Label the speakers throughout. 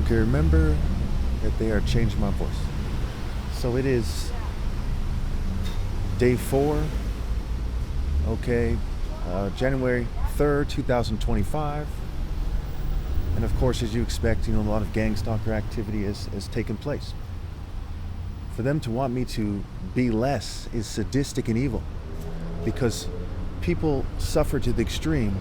Speaker 1: Okay, remember that they are changing my voice. So it is day 4, okay, January 3rd, 2025. And of course, as you expect, a lot of gang stalker activity has taken place. For them to want me to be less is sadistic and evil, because people suffer to the extreme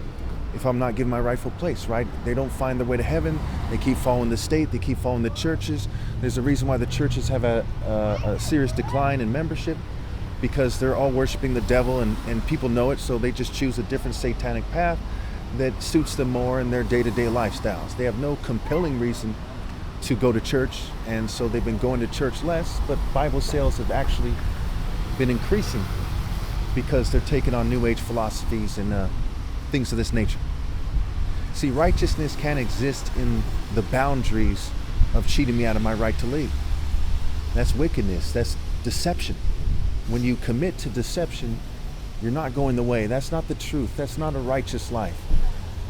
Speaker 1: if I'm not given my rightful place, right? They don't find their way to heaven. They keep following the state. They keep following the churches. There's a reason why the churches have a serious decline in membership, because they're all worshiping the devil, and people know it, so they just choose a different satanic path that suits them more in their day-to-day lifestyles. They have no compelling reason to go to church, and so they've been going to church less, but Bible sales have actually been increasing because they're taking on New Age philosophies and things of this nature. See, righteousness can't exist in the boundaries of cheating me out of my right to leave. That's wickedness. That's deception. When you commit to deception, you're not going the way. That's not the truth. That's not a righteous life.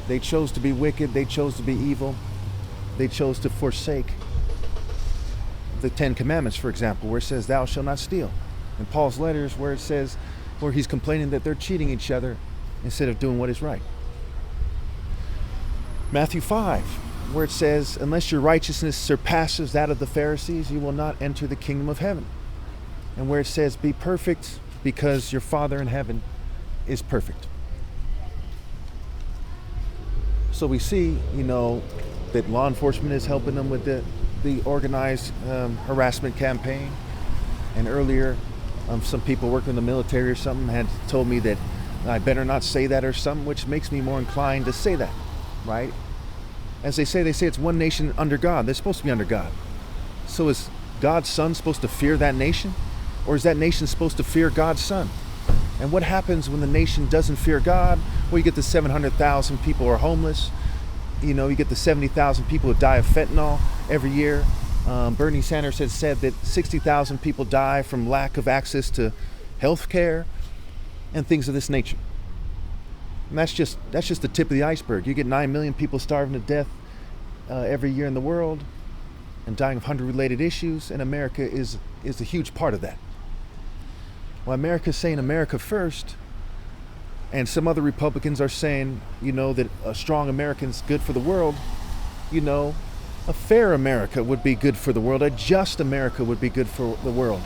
Speaker 1: They chose to be wicked. They chose to be evil. They chose to forsake the 10 Commandments, for example, where it says, "Thou shalt not steal." In Paul's letters, where it says, where he's complaining that they're cheating each other instead of doing what is right. Matthew 5, where it says, "Unless your righteousness surpasses that of the Pharisees, you will not enter the kingdom of heaven." And where it says, "Be perfect because your Father in heaven is perfect." So we see, that law enforcement is helping them with the organized harassment campaign. And earlier, some people working in the military or something had told me that I better not say that or something, which makes me more inclined to say that, right? As they say it's one nation under God. They're supposed to be under God. So is God's Son supposed to fear that nation? Or is that nation supposed to fear God's Son? And what happens when the nation doesn't fear God? Well, you get the 700,000 people who are homeless. You get the 70,000 people who die of fentanyl every year. Bernie Sanders has said that 60,000 people die from lack of access to health care and things of this nature. And that's just the tip of the iceberg. You get 9 million people starving to death every year in the world and dying of hunger-related issues, and America is a huge part of that. Well, America's saying America first, and some other Republicans are saying, that a strong American's good for the world. A fair America would be good for the world. A just America would be good for the world.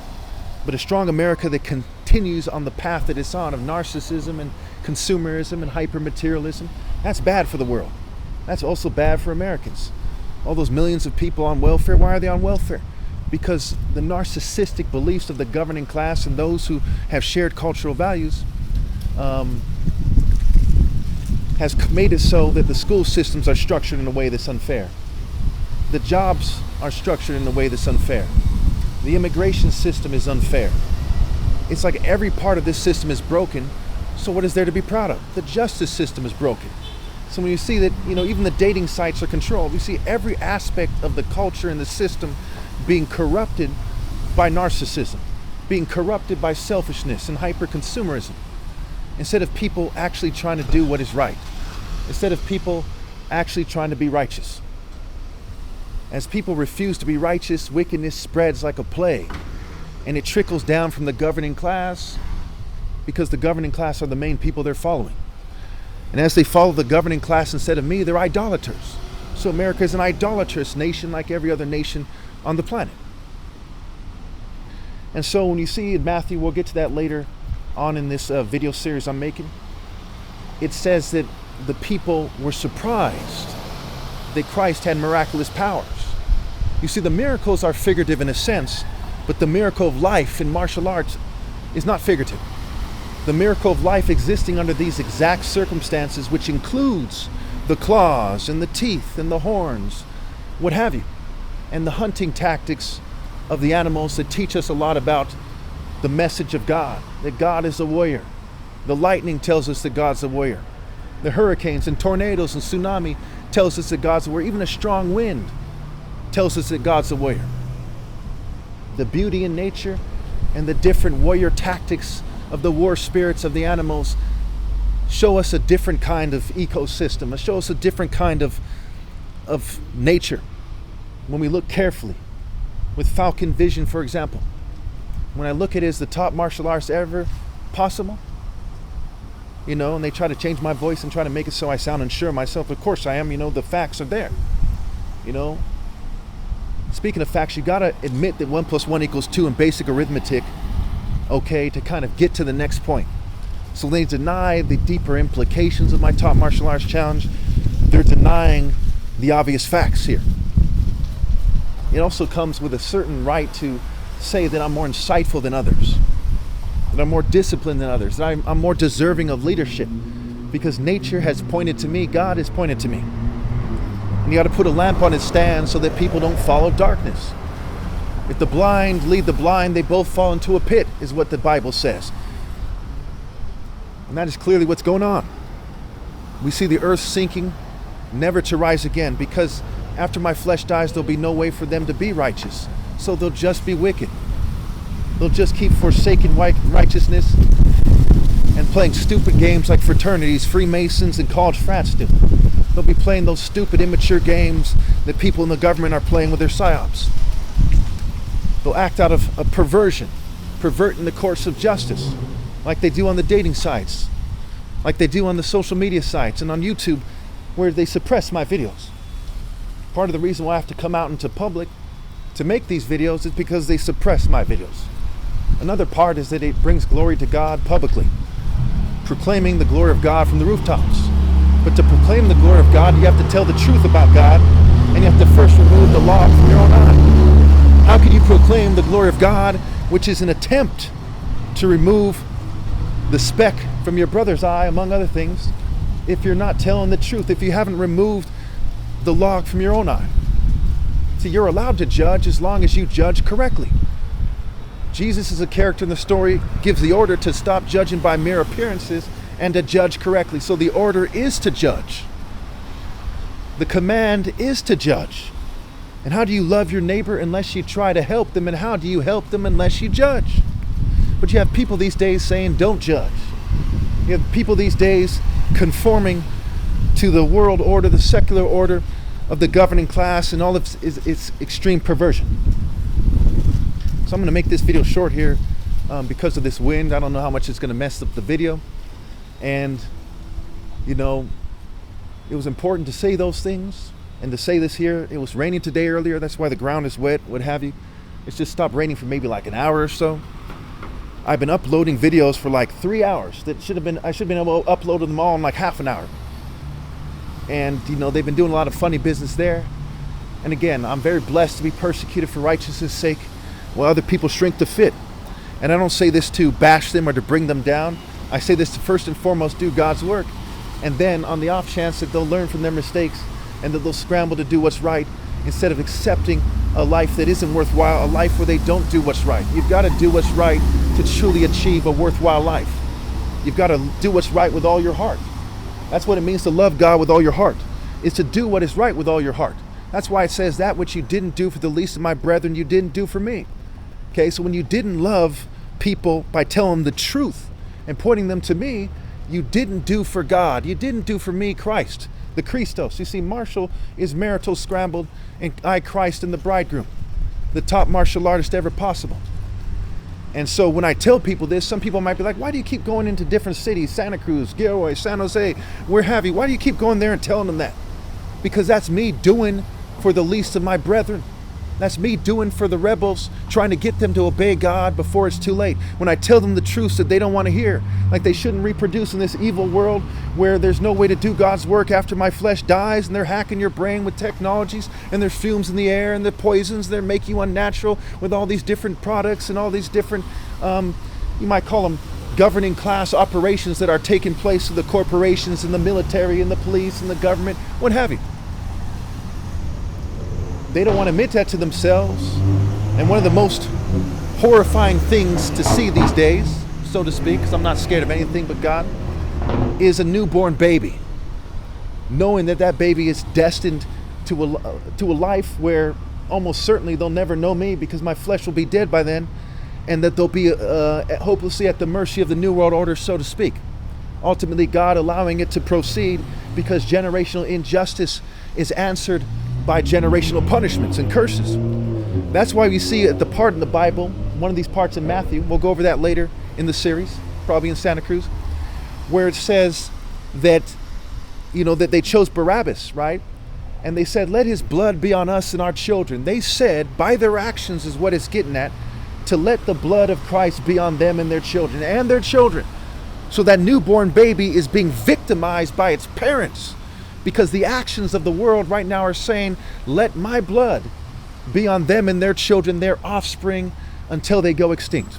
Speaker 1: But a strong America that continues on the path that it's on of narcissism and consumerism and hyper-materialism, that's bad for the world. That's also bad for Americans. All those millions of people on welfare, why are they on welfare? Because the narcissistic beliefs of the governing class and those who have shared cultural values has made it so that the school systems are structured in a way that's unfair. The jobs are structured in a way that's unfair. The immigration system is unfair. It's like every part of this system is broken, so what is there to be proud of? The justice system is broken. So when you see that, even the dating sites are controlled, you see every aspect of the culture and the system being corrupted by narcissism, being corrupted by selfishness and hyper-consumerism, instead of people actually trying to do what is right, instead of people actually trying to be righteous. As people refuse to be righteous, wickedness spreads like a plague, and it trickles down from the governing class, because the governing class are the main people they're following. And as they follow the governing class instead of me, they're idolaters. So America is an idolatrous nation like every other nation on the planet. And so when you see in Matthew, we'll get to that later on in this video series I'm making, it says that the people were surprised that Christ had miraculous powers. You see, the miracles are figurative in a sense, but the miracle of life in martial arts is not figurative. The miracle of life existing under these exact circumstances, which includes the claws and the teeth and the horns, what have you, and the hunting tactics of the animals that teach us a lot about the message of God, that God is a warrior. The lightning tells us that God's a warrior. The hurricanes and tornadoes and tsunami tells us that God's a warrior. Even a strong wind tells us that God's a warrior. The beauty in nature and the different warrior tactics of the war spirits of the animals show us a different kind of ecosystem, show us a different kind of nature. when we look carefully, with Falcon Vision, for example, when I look at it as the top martial arts ever possible, and they try to change my voice and try to make it so I sound unsure of myself. Of course I am, the facts are there. Speaking of facts, you gotta admit that 1 + 1 = 2 in basic arithmetic, okay, to kind of get to the next point. So they deny the deeper implications of my top martial arts challenge. They're denying the obvious facts here. It also comes with a certain right to say that I'm more insightful than others, that I'm more disciplined than others, that I'm more deserving of leadership, because nature has pointed to me, God has pointed to me. And you got to put a lamp on its stand so that people don't follow darkness. If the blind lead the blind, they both fall into a pit, is what the Bible says. And that is clearly what's going on. We see the earth sinking, never to rise again, because after my flesh dies, there'll be no way for them to be righteous. So they'll just be wicked. They'll just keep forsaking righteousness and playing stupid games like fraternities, Freemasons, and college frats do. They'll be playing those stupid, immature games that people in the government are playing with their psyops. They'll act out of a perversion, perverting the course of justice, like they do on the dating sites, like they do on the social media sites and on YouTube, where they suppress my videos. Part of the reason why I have to come out into public to make these videos is because they suppress my videos. Another part is that it brings glory to God publicly, proclaiming the glory of God from the rooftops. But to proclaim the glory of God, you have to tell the truth about God, and you have to first remove the log from your own eye. How can you proclaim the glory of God, which is an attempt to remove the speck from your brother's eye, among other things, if you're not telling the truth, if you haven't removed the log from your own eye? See, you're allowed to judge as long as you judge correctly. Jesus is a character in the story, gives the order to stop judging by mere appearances and to judge correctly. So the order is to judge. The command is to judge. And how do you love your neighbor unless you try to help them? And how do you help them unless you judge? But you have people these days saying, don't judge. You have people these days conforming to the world order, the secular order of the governing class, and all of its extreme perversion. So I'm going to make this video short here because of this wind. I don't know how much it's going to mess up the video. And, it was important to say those things and to say this here. It was raining today earlier. That's why the ground is wet, what have you. It's just stopped raining for maybe like an hour or so. I've been uploading videos for like 3 hours. I should have been able to upload them all in like half an hour. And, they've been doing a lot of funny business there. And again, I'm very blessed to be persecuted for righteousness' sake while other people shrink to fit. And I don't say this to bash them or to bring them down. I say this to first and foremost do God's work. And then on the off chance that they'll learn from their mistakes and that they'll scramble to do what's right instead of accepting a life that isn't worthwhile, a life where they don't do what's right. You've got to do what's right to truly achieve a worthwhile life. You've got to do what's right with all your heart. That's what it means to love God with all your heart, is to do what is right with all your heart. That's why it says that which you didn't do for the least of my brethren, you didn't do for me. Okay, so when you didn't love people by telling them the truth and pointing them to me, you didn't do for God. You didn't do for me, Christ, the Christos. You see, Marshall is marital scrambled, and I, Christ, and the bridegroom, the top martial artist ever possible. And so when I tell people this, some people might be like, why do you keep going into different cities, Santa Cruz, Gilroy, San Jose, where have you? Why do you keep going there and telling them that? Because that's me doing for the least of my brethren. That's me doing for the rebels, trying to get them to obey God before it's too late. When I tell them the truths that they don't want to hear, like they shouldn't reproduce in this evil world where there's no way to do God's work after my flesh dies, and they're hacking your brain with technologies, and there's fumes in the air, and the poisons that make you unnatural with all these different products and all these different, you might call them governing class operations that are taking place with the corporations and the military and the police and the government, what have you. They don't want to admit that to themselves. And one of the most horrifying things to see these days, so to speak, because I'm not scared of anything but God, is a newborn baby. Knowing that that baby is destined to a life where almost certainly they'll never know me because my flesh will be dead by then, and that they'll be hopelessly at the mercy of the New World Order, so to speak. Ultimately, God allowing it to proceed because generational injustice is answered by generational punishments and curses. That's why we see at the part in the Bible, one of these parts in Matthew, we'll go over that later in the series, probably in Santa Cruz, where it says that, that they chose Barabbas, right? And they said, let his blood be on us and our children. They said, by their actions is what it's getting at, to let the blood of Christ be on them and their children and their children. So that newborn baby is being victimized by its parents, because the actions of the world right now are saying, let my blood be on them and their children, their offspring, until they go extinct.